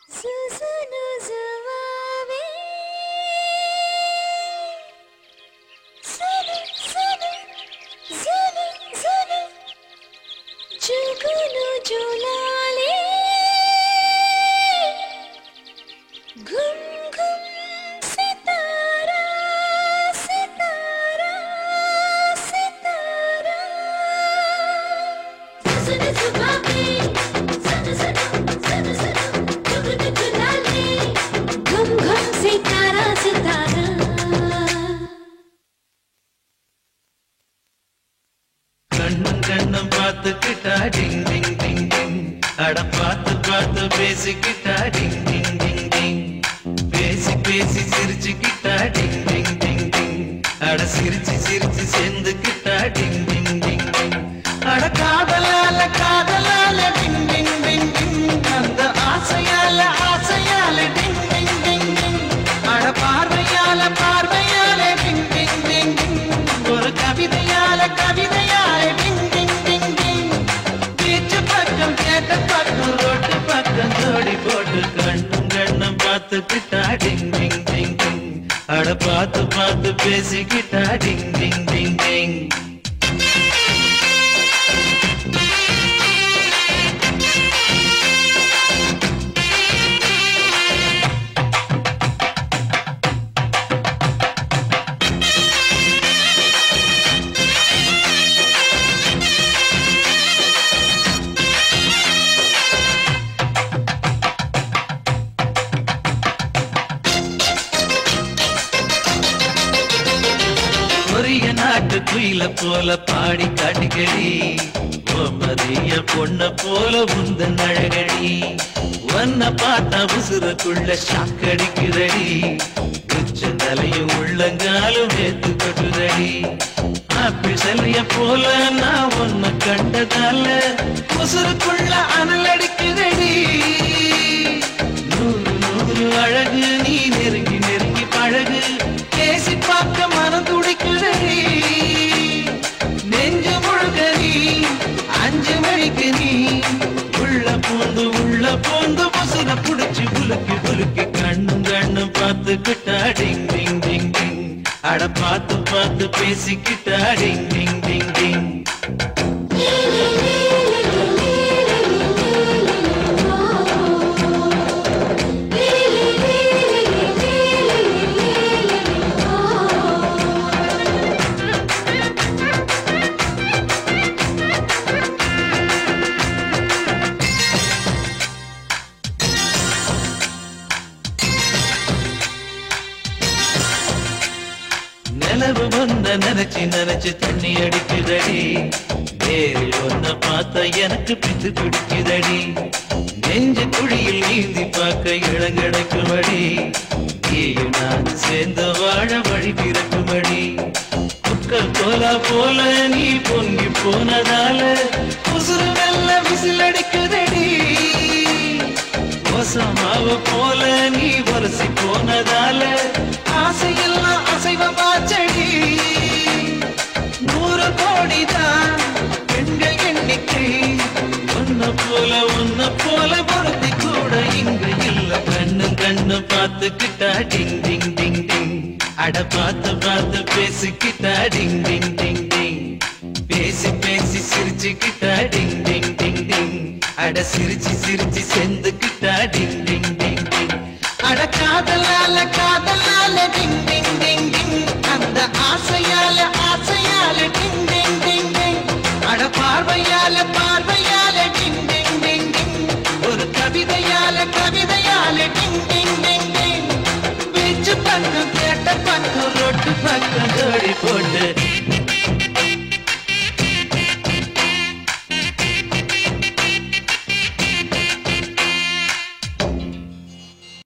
Susunu Zuwave Sunu Sunu Zunu Zunu Jugunu Julale Gum Gum Sitara Sitara Sitara Susunu Zuwave Sunu Sunu Sunu Sunu Jugunu Julale Gum Gum Sitara Sitara கண்ணும் கண்ணும் பார்த்துக்கிட்டா டிங் டிங் டிங் டிங் அட பார்த்து பார்த்து பேசிக்கிட்டா டிங் டிங் டிங் டிங் பேசி பேசி சிரிச்சுக்கிட்டா டிங் டிங் டிங் டிங் அட சிரிச்சு சிரிச்சு சேர்ந்துக்கிட்டா டிங் டிங் டிங் டிங் அட காதலால காதலால டிங் டிங் டிங் டிங் அந்த ஆசையால ஆசையால டிங் டிங் டிங் டிங் அட பார்வையால பார்வையால டிங் டிங் டிங் டிங் ஒரு கவிதையால கவிதையால டிங் டிங் டிங் டிங் பீச்சு பக்கம் கேட்ட பக்கம் ரோட்டு பக்கம் ஜோடி போட்டு கண்ணும் கண்ணும் பார்த்துக்கிட்டா டிங் டிங் டிங் டிங் அட பார்த்து பார்த்து பேசிக்கிட்டா டிங் டிங் டிங் டிங் கொரிய நாட்டு குயில போல பாடி காட்டிக்கடி மதிய பொண்ண போல உந்தன் அழகடி வண்ண பார்த்தா உசுரக்குள்ள ஷாக்கடிக்குதடி உச்ச தலையும் உள்ளங்காலும் வேத்து கொட்டுதடி ஆப்பிள் செல்லிய போல நான் ஒன்ன கண்டதால உசுருக்குள்ள அனல் அடிக்குதடி நூறு நூறு அழகு நீ நெருங்கி நெருங்கி பழகு பேசி பார்க்க மனம் துடிக்குதடி நெஞ்சு முழுக்க நீ 5 மணிக்கு நீ உள்ள பூந்து முசுல புடிச்சு புலுக்கி புலுக்கி கண்ணும் கண்ணும் பார்த்துக்கிட்டா டிங் டிங் டிங் டிங் அட பார்த்து பார்த்து பேசிக்கிட்டா டிங் டிங் டிங் டிங் நிலவு வந்த நினைச்சு நினைச்சு தண்ணி அடிக்குதடி நேரில் ஒன்ன பார்த்தா எனக்கு பித்து பிடிக்குதடி நெஞ்சு குழியில் நீந்தி பார்க்க இளங்கடைக்குமடி நீயும் நான் சேர்ந்து வாழ வழி பிறக்குமடி புக்கல் போல நீ பொங்கி போனதால உசுறு வெல்ல விசில் அடிக்குதடி மாவ போல நீ வரிசை போனதால ஆசையெல்லாம் அசைவமாச்சடி 100 கோடிதான் பெண்கள் எண்ணிக்கை உன்ன போல பொருத்தி கூட இங்க இல்ல கண்ணு கண்ணு பார்த்துக்கிட்டா டிங் டிங் டிங் டிங் அட பார்த்து பார்த்து பேசிக்கிட்டா டிங் டிங் டிங் டிங் பேசி பேசி சிரிச்சுக்கிட்டா டிங் டிங் டிங் டிங் அட சிரிச்சு சிரிச்சு சேர்ந்துக்கிட்டா டிங் டிங் டிங் டிங் அட காதலால காதலால டிங் டிங் டிங் டிங் அந்த ஆசையால ஆசையால டிங் டிங் டிங் டிங் அட பார்வையால பார்வையால டிங் டிங் டிங் டிங் ஒரு கவிதையால கவிதையால